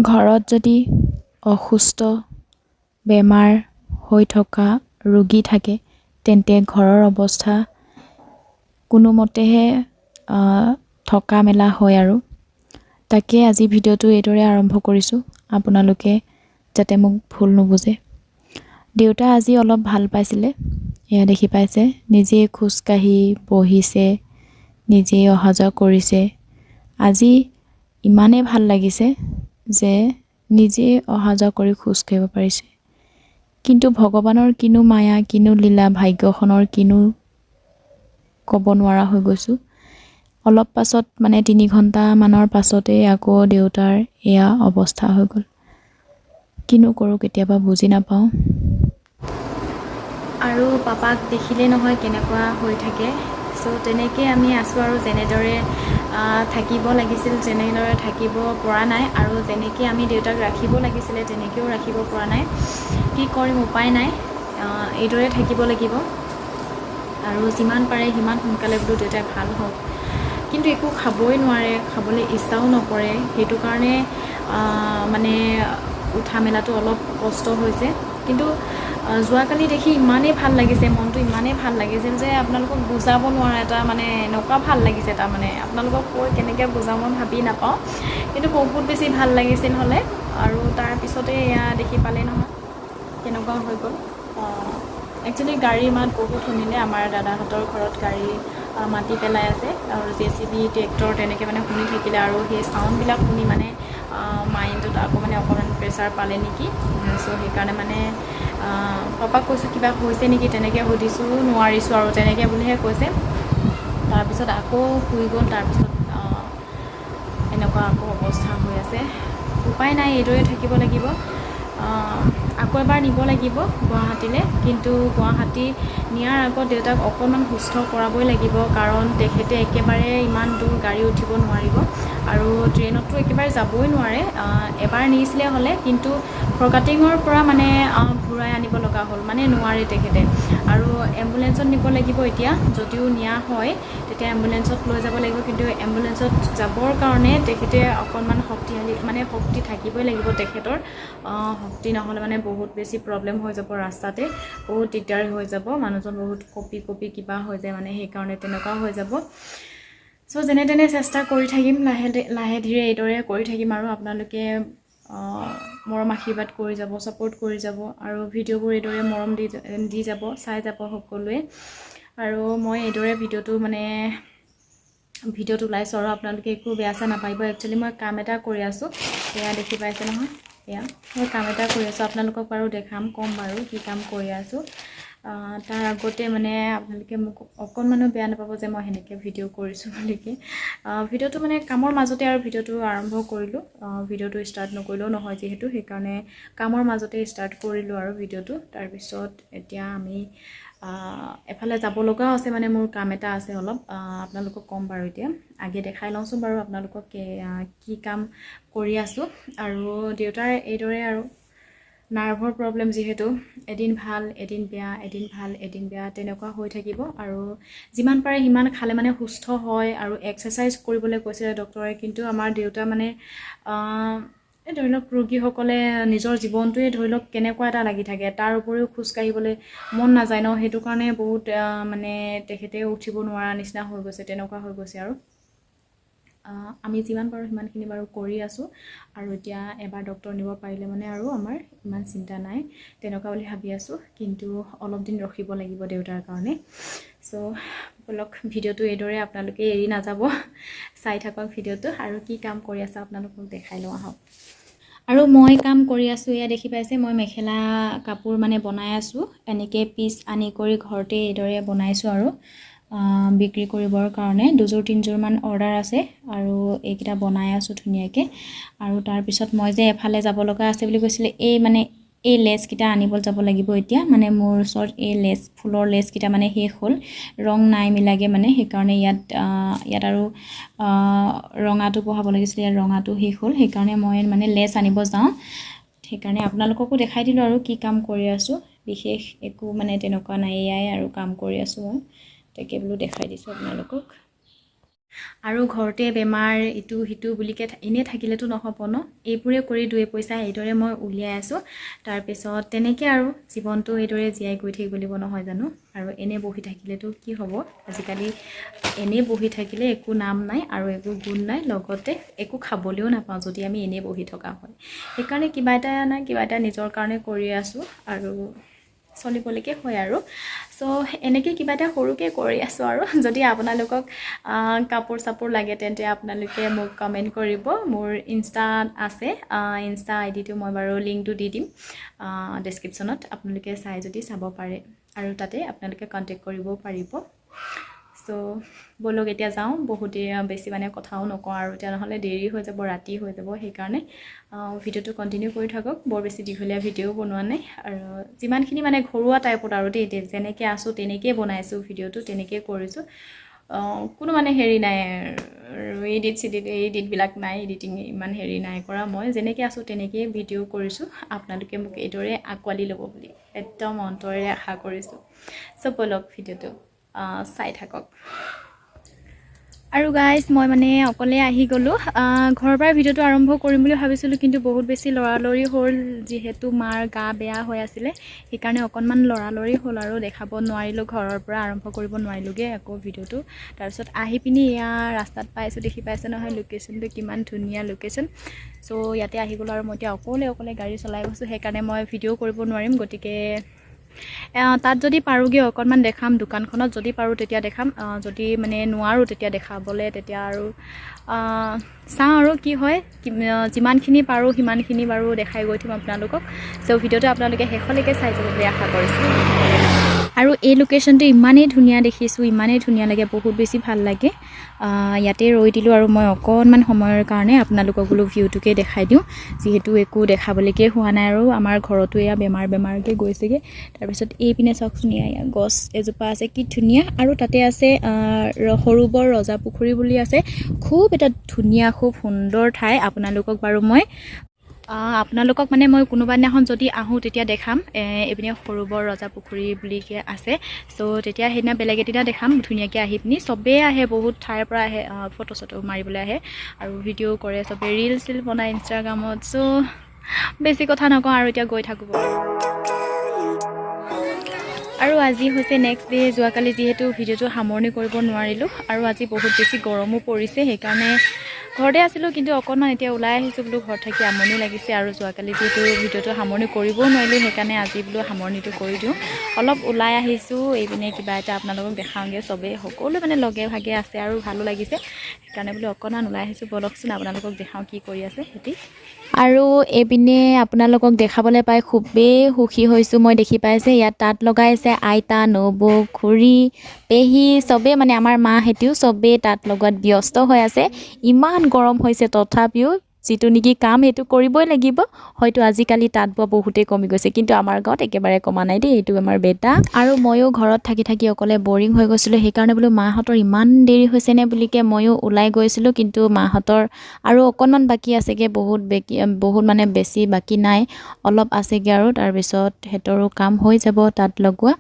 ঘৰত যদি অসুস্থ বেমাৰ হৈ থকা ৰোগী থাকে তেন্তে ঘৰৰ অৱস্থা কোনোমতেহে থকা মেলা হয় আৰু তাকে আজি ভিডিঅ'টো এইদৰে আৰম্ভ কৰিছোঁ আপোনালোকে যাতে মোক ভুল নুবুজে দেউতা আজি অলপ ভাল পাইছিলে এয়া দেখি পাইছে নিজে খোজকাঢ়ি বহিছে নিজে অহা যোৱা কৰিছে আজি ইমানেই ভাল লাগিছে যে নিজে অহা যোৱা কৰি খোজ কাঢ়িব পাৰিছে কিন্তু ভগৱানৰ কিনো মায়া কিনো লীলা ভাগ্যখনৰ কিনো ক'ব নোৱাৰা হৈ গৈছোঁ অলপ পাছত মানে 3 ঘণ্টা মানৰ পাছতে আকৌ দেউতাৰ এয়া অৱস্থা হৈ গ'ল কিনো কৰোঁ কেতিয়াবা বুজি নাপাওঁ আৰু পাপাক দেখিলে নহয় কেনেকুৱা হৈ থাকে সো তেনেকৈ আমি আছোঁ আৰু যেনেদৰে থাকিব লাগিছিল যেনেদৰে থাকিব পৰা নাই আৰু যেনেকৈ আমি দেউতাক ৰাখিব লাগিছিলে তেনেকৈও ৰাখিব পৰা নাই কি কৰিম উপায় নাই এইদৰে থাকিব লাগিব আৰু যিমান পাৰে সিমান সোনকালে বোলো দেউতাই ভাল হওক কিন্তু একো খাবই নোৱাৰে খাবলৈ ইচ্ছাও নকৰে সেইটো কাৰণে মানে উঠা মেলাটো অলপ কষ্ট হৈছে কিন্তু যোৱাকালি দেখি ইমানেই ভাল লাগিছে মনটো ইমানেই ভাল লাগিছিল যে আপোনালোকক বুজাব নোৱাৰা এটা মানে এনেকুৱা ভাল লাগিছে তাৰমানে আপোনালোকক কৈ কেনেকৈ বুজাব মই ভাবি নাপাওঁ কিন্তু বহুত বেছি ভাল লাগিছিল হ'লে আৰু তাৰপিছতে এয়া দেখি পালে নহয় কেনেকুৱা হৈ গ'ল একচুৱেলি গাড়ীৰ মাত বহুত শুনিলে আমাৰ দাদাহঁতৰ ঘৰত গাড়ী মাতি পেলাই আছে আৰু JCB ট্ৰেক্টৰ তেনেকৈ মানে শুনি থাকিলে আৰু সেই চাউণ্ডবিলাক শুনি মানে মাইণ্ডটোত আকৌ মানে অকণমান প্ৰেছাৰ পালে নেকি চ' সেইকাৰণে মানে পাপাক কৈছোঁ কিবা হৈছে নেকি তেনেকৈ সুধিছোঁ নোৱাৰিছোঁ আৰু তেনেকৈ বুলিহে কৈছে তাৰপিছত আকৌ শুই গ'ল তাৰপিছত এনেকুৱা আকৌ অৱস্থা হৈ আছে উপায় নাই এইদৰে থাকিব লাগিব আকৌ এবাৰ নিব লাগিব গুৱাহাটীলৈ কিন্তু গুৱাহাটী নিয়াৰ আগত দেউতাক অকণমান সুস্থ কৰাবই লাগিব কাৰণ তেখেতে একেবাৰে ইমান দূৰ গাড়ী উঠিব নোৱাৰিব আৰু ট্ৰেইনততো একেবাৰে যাবই নোৱাৰে এবাৰ নিছিলে হ'লে কিন্তু ফৰকাটিঙৰ পৰা মানে ঘূৰাই আনিব লগা হ'ল মানে নোৱাৰে তেখেতে আৰু এম্বুলেঞ্চত নিব লাগিব এতিয়া যদিও নিয়া হয় তেতিয়া এম্বুলেঞ্চত লৈ যাব লাগিব কিন্তু এম্বুলেঞ্চত যাবৰ কাৰণে তেখেতে অকণমান শক্তিশালী মানে শক্তি থাকিবই লাগিব তেখেতৰ শক্তি নহ'লে মানে বহুত বেছি প্ৰব্লেম হৈ যাব ৰাস্তাতে বহুত দিগদাৰ হৈ যাব মানুহজন বহুত কঁপি কিবা হৈ যায় মানে সেইকাৰণে তেনেকুৱা হৈ যাব চ' যেনে তেনে চেষ্টা কৰি থাকিম লাহে ধীৰে এইদৰে কৰি থাকিম আৰু আপোনালোকে মৰম আশীৰ্বাদ কৰি যাব ছাপোৰ্ট কৰি যাব আৰু ভিডিঅ'বোৰ এইদৰে মৰম দি যাব চাই যাব সকলোৱে আৰু মই এইদৰে ভিডিঅ'টো ওলাইছোঁ আৰু আপোনালোকে একো বেয়া চেয়া নাপাব একচুৱেলি মই কাম এটা কৰি আছোঁ এয়া দেখি পাইছে নহয় এয়া মই কাম এটা কৰি আছোঁ আপোনালোকক বাৰু দেখাম ক'ম বাৰু কি কাম কৰি আছোঁ তাৰ আগতে মানে আপোনালোকে মোক অকণমানো বেয়া নাপাব যে মই সেনেকৈ ভিডিঅ' কৰিছোঁ বুলিকে ভিডিঅ'টো মানে কামৰ মাজতে আৰু ভিডিঅ'টো আৰম্ভ কৰিলোঁ ভিডিঅ'টো ষ্টাৰ্ট নকৰিলেও নহয় যিহেতু সেইকাৰণে কামৰ মাজতে ষ্টাৰ্ট কৰিলোঁ আৰু ভিডিঅ'টো তাৰপিছত এতিয়া আমি এফালে যাব লগাও আছে মানে মোৰ কাম এটা আছে অলপ আপোনালোকক ক'ম বাৰু এতিয়া আগে দেখাই লওঁচোন বাৰু আপোনালোকক কি কাম কৰি আছোঁ আৰু দেউতাৰ এইদৰে আৰু নাৰ্ভৰ প্ৰব্লেম যিহেতু এদিন ভাল এদিন বেয়া এদিন ভাল এদিন বেয়া তেনেকুৱা হৈ থাকিব আৰু যিমান পাৰে সিমান খালে মানে সুস্থ হয় আৰু এক্সাৰচাইজ কৰিবলৈ কৈছিলে ডক্টৰে কিন্তু আমাৰ দেউতা মানে ধৰি লওক ৰোগীসকলে নিজৰ জীৱনটোৱে ধৰি লওক কেনেকুৱা এটা লাগি থাকে তাৰ উপৰিও খোজকাঢ়িবলৈ মন নাযায় ন সেইটো কাৰণে বহুত মানে তেখেতে উঠিব নোৱাৰা নিচিনা হৈ গৈছে তেনেকুৱা হৈ গৈছে আৰু আমি যিমান পাৰোঁ সিমানখিনি বাৰু কৰি আছোঁ আৰু এতিয়া এবাৰ ডক্টৰ নিব পাৰিলে মানে আৰু আমাৰ ইমান চিন্তা নাই তেনেকুৱা বুলি ভাবি আছোঁ কিন্তু অলপ দিন ৰখিব লাগিব দেউতাৰ কাৰণে চ' বলক ভিডিঅ'টো এইদৰে আপোনালোকে এৰি নাযাব চাই থাকক ভিডিঅ'টো আৰু কি কাম কৰি আছে আপোনালোকক দেখাই লওঁ আহক আৰু মই কাম কৰি আছোঁ এয়া দেখি পাইছে মই মেখেলা কাপোৰ মানে বনাই আছোঁ এনেকৈ পিচ আনি কৰি ঘৰতে এইদৰে বনাইছোঁ আৰু বিক্ৰী কৰিবৰ কাৰণে 2-3যোৰমান অৰ্ডাৰ আছে আৰু এইকেইটা বনাই আছোঁ ধুনীয়াকৈ আৰু তাৰপিছত মই যে এফালে যাব লগা আছে বুলি কৈছিলে এই লেছকেইটা আনিবলৈ যাব লাগিব এতিয়া মানে মোৰ ওচৰত এই ফুলৰ লেছকেইটা মানে শেষ হ'ল ৰং নাই মিলাগে মানে সেইকাৰণে ইয়াত আৰু ৰঙাটো বহাব লাগিছিলে ইয়াত ৰঙাটো শেষ হ'ল সেইকাৰণে মই মানে লেছ আনিব যাওঁ সেইকাৰণে আপোনালোককো দেখাই দিলোঁ আৰু কি কাম কৰি আছোঁ বিশেষ একো মানে তেনেকুৱা নাই এয়াই আৰু কাম কৰি আছোঁ মই তাকে বোলো দেখাই দিছোঁ আপোনালোকক আৰু ঘৰতে বেমাৰ ইটো সিটো বুলিকে এনে থাকিলেতো নহ'ব ন এইবোৰে কৰি দুই পইচা এইদৰে মই উলিয়াই আছোঁ তাৰপিছত তেনেকৈ আৰু জীৱনটো এইদৰে জীয়াই গৈ থাকিব লাগিব নহয় জানো আৰু এনে বহি থাকিলেতো কি হ'ব আজিকালি এনে বহি থাকিলে একো নাম নাই আৰু একো গুণ নাই লগতে একো খাবলৈও নাপাওঁ যদি আমি এনে বহি থকা হয় সেইকাৰণে কিবা এটা না কিবা এটা নিজৰ কাৰণে কৰি আছোঁ আৰু চলিবলৈকে হয় আৰু সো এনেকৈ কিবা এটা সৰুকৈ কৰি আছোঁ আৰু যদি আপোনালোকক কাপোৰ চাপোৰ লাগে তেন্তে আপোনালোকে মোক কমেণ্ট কৰিব মোৰ ইনষ্টাত আছে ইনষ্টা আইডিটো মই বাৰু লিংকটো দি দিম ডেছক্ৰিপশ্যনত আপোনালোকে চাই যদি চাব পাৰে আৰু তাতে আপোনালোকে কণ্টেক্ট কৰিবও পাৰিব সো বলক এতিয়া যাওঁ বহুত বেছি মানে কথাও নকওঁ আৰু এতিয়া নহ'লে দেৰি হৈ যাব ৰাতি হৈ যাব সেইকাৰণে ভিডিঅ'টো কণ্টিনিউ কৰি থাকক বৰ বেছি দীঘলীয়া ভিডিঅ'ও বনোৱা নাই আৰু যিমানখিনি মানে ঘৰুৱা টাইপত আৰু দেই যেনেকৈ আছোঁ তেনেকৈয়ে বনাইছোঁ ভিডিঅ'টো তেনেকৈয়ে কৰিছোঁ কোনো মানে হেৰি নাই এডিটবিলাক নাই এডিটিং ইমান হেৰি নাই কৰা মই যেনেকৈ আছোঁ তেনেকৈয়ে ভিডিঅ' কৰিছোঁ আপোনালোকে মোক এইদৰে আঁকোৱালি ল'ব বুলি একদম অন্তৰেৰে আশা কৰিছোঁ সব বলক ভিডিঅ'টো চাই থাকক আৰু গাইজ মই মানে অকলে আহি গ'লোঁ ঘৰৰ পৰা ভিডিঅ'টো আৰম্ভ কৰিম বুলি ভাবিছিলোঁ কিন্তু বহুত বেছি লৰালৰি হ'ল যিহেতু মাৰ গা বেয়া হৈ আছিলে সেইকাৰণে অকণমান লৰালৰি হ'ল আৰু দেখাব নোৱাৰিলোঁ ঘৰৰ পৰা আৰম্ভ কৰিব নোৱাৰিলোঁগৈ আকৌ ভিডিঅ'টো তাৰপিছত আহি পিনি এয়া ৰাস্তাত পাইছোঁ দেখি পাইছে নহয় লোকেশ্যনটো কিমান ধুনীয়া লোকেশ্যন চ' ইয়াতে আহি গ'লোঁ আৰু মই এতিয়া অকলে গাড়ী চলাই গৈছোঁ সেইকাৰণে মই ভিডিঅ' কৰিব নোৱাৰিম গতিকে তাত যদি পাৰোঁগৈ অকণমান দেখাম দোকানখনত যদি পাৰোঁ তেতিয়া দেখাম যদি মানে নোৱাৰোঁ তেতিয়া দেখাবলৈ তেতিয়া আৰু চাওঁ আৰু কি হয় যিমানখিনি পাৰোঁ সিমানখিনি বাৰু দেখাই গৈ থাকিম আপোনালোকক চ' ভিডিঅ'টো আপোনালোকে শেষলৈকে চাই যাব বুলি আশা কৰিছোঁ আৰু এই লোকেশ্যনটো ইমানেই ধুনীয়া দেখিছোঁ ইমানেই ধুনীয়া লাগে বহুত বেছি ভাল লাগে ইয়াতে ৰৈ দিলোঁ আৰু মই অকণমান সময়ৰ কাৰণে আপোনালোকক বোলো ভিউটোকে দেখাই দিওঁ যিহেতু একো দেখাবলৈকে হোৱা নাই আৰু আমাৰ ঘৰতো এয়া বেমাৰকৈ গৈছেগৈ তাৰপিছত এইপিনে চাওকচোন এয়া গছ এজোপা আছে কি ধুনীয়া আৰু তাতে আছে সৰু বৰ ৰজা পুখুৰী বুলি আছে খুব এটা ধুনীয়া খুব সুন্দৰ ঠাই আপোনালোকক বাৰু মই মানে মই কোনোবা দিনাখন যদি আহোঁ তেতিয়া দেখাম এইপিনে সৰু বৰ ৰজা পুখুৰী বুলিকৈ আছে চ' তেতিয়া সেইদিনা বেলেগ এদিনা দেখাম ধুনীয়াকৈ আহি পিনি চবেই আহে বহুত ঠাইৰ পৰা আহে ফটো চটো মাৰিবলৈ আহে আৰু ভিডিঅ' কৰে চবেই ৰিল চিল বনায় ইনষ্টাগ্ৰামত চ' বেছি কথা নকওঁ আৰু এতিয়া গৈ থাকোঁ আৰু আজি হৈছে নেক্সট ডে যোৱাকালি যিহেতু ভিডিঅ'টো সামৰণি কৰিব নোৱাৰিলোঁ আৰু আজি বহুত বেছি গৰমো পৰিছে সেইকাৰণে ঘৰতে আছিলোঁ কিন্তু অকণমান এতিয়া ওলাই আহিছোঁ বোলো ঘৰত থাকি আমনি লাগিছে আৰু যোৱাকালি যিহেতু ভিডিঅ'টো সামৰণি কৰিবও নোৱাৰিলোঁ সেইকাৰণে আজি বোলো সামৰণিটো কৰি দিওঁ অলপ ওলাই আহিছোঁ এইপিনে কিবা এটা আপোনালোকক দেখাওঁগৈ চবেই সকলো মানে লগে ভাগে আছে আৰু ভালো লাগিছে সেইকাৰণে বোলো অকণমান ওলাই আহিছোঁ বলকচোন আপোনালোকক দেখাওঁ কি কৰি আছে সিহঁতি আৰু এইপিনে আপোনালোকক দেখাবলৈ পাই খুবেই সুখী হৈছোঁ মই দেখি পাইছে ইয়াত তাঁত লগাইছে আইতা নবৌ খুৰী পেহী চবেই মানে আমাৰ মাহঁতেও চবেই তাঁত লগোৱাত ব্যস্ত হৈ আছে ইমান গৰম হৈছে তথাপিও যিটো নেকি কাম সেইটো কৰিবই লাগিব হয়তো আজিকালি তাঁত বোৱা বহুতেই কমি গৈছে কিন্তু আমাৰ গাঁৱত একেবাৰে কমা নাই দেই এইটো আমাৰ বেটা আৰু ময়ো ঘৰত থাকি অকলে বৰিং হৈ গৈছিলোঁ সেইকাৰণে বোলো মাহঁতৰ ইমান দেৰি হৈছেনে বুলিকে ময়ো ওলাই গৈছিলোঁ কিন্তু মাহঁতৰ আৰু অকণমান বাকী আছেগৈ বহুত মানে বেছি বাকী নাই অলপ আছেগৈ আৰু তাৰপিছত সিহঁতৰো কাম হৈ যাব তাঁত লগোৱা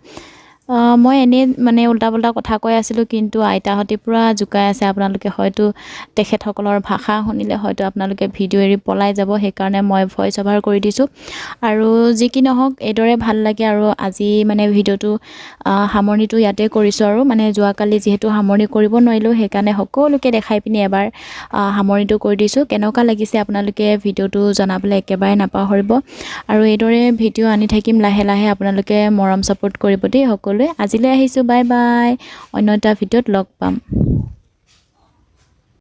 মই এনেই মানে উল্টা পুল্টা কথা কৈ আছিলোঁ কিন্তু আইতাহঁতে পূৰা জোকাই আছে আপোনালোকে হয়তো তেখেতসকলৰ ভাষা শুনিলে হয়তো আপোনালোকে ভিডিঅ' এৰি পলাই যাব সেইকাৰণে মই ভইচ অভাৰ কৰি দিছোঁ আৰু যি কি নহওক এইদৰে ভাল লাগে আৰু আজি মানে ভিডিঅ'টো সামৰণিটো ইয়াতে কৰিছোঁ আৰু মানে যোৱাকালি যিহেতু সামৰণি কৰিব নোৱাৰিলোঁ সেইকাৰণে সকলোকে দেখাই পিনি এবাৰ সামৰণিটো কৰি দিছোঁ কেনেকুৱা লাগিছে আপোনালোকে ভিডিঅ'টো জনাবলৈ একেবাৰে নাপাহৰিব আৰু এইদৰে ভিডিঅ' আনি থাকিম লাহে লাহে আপোনালোকে মৰম ছাপোৰ্ট কৰিব দেই সকলোৱে আজিলৈ আহিছোঁ বাই বাই অন্য এটা ভিডিঅ'ত লগ পাম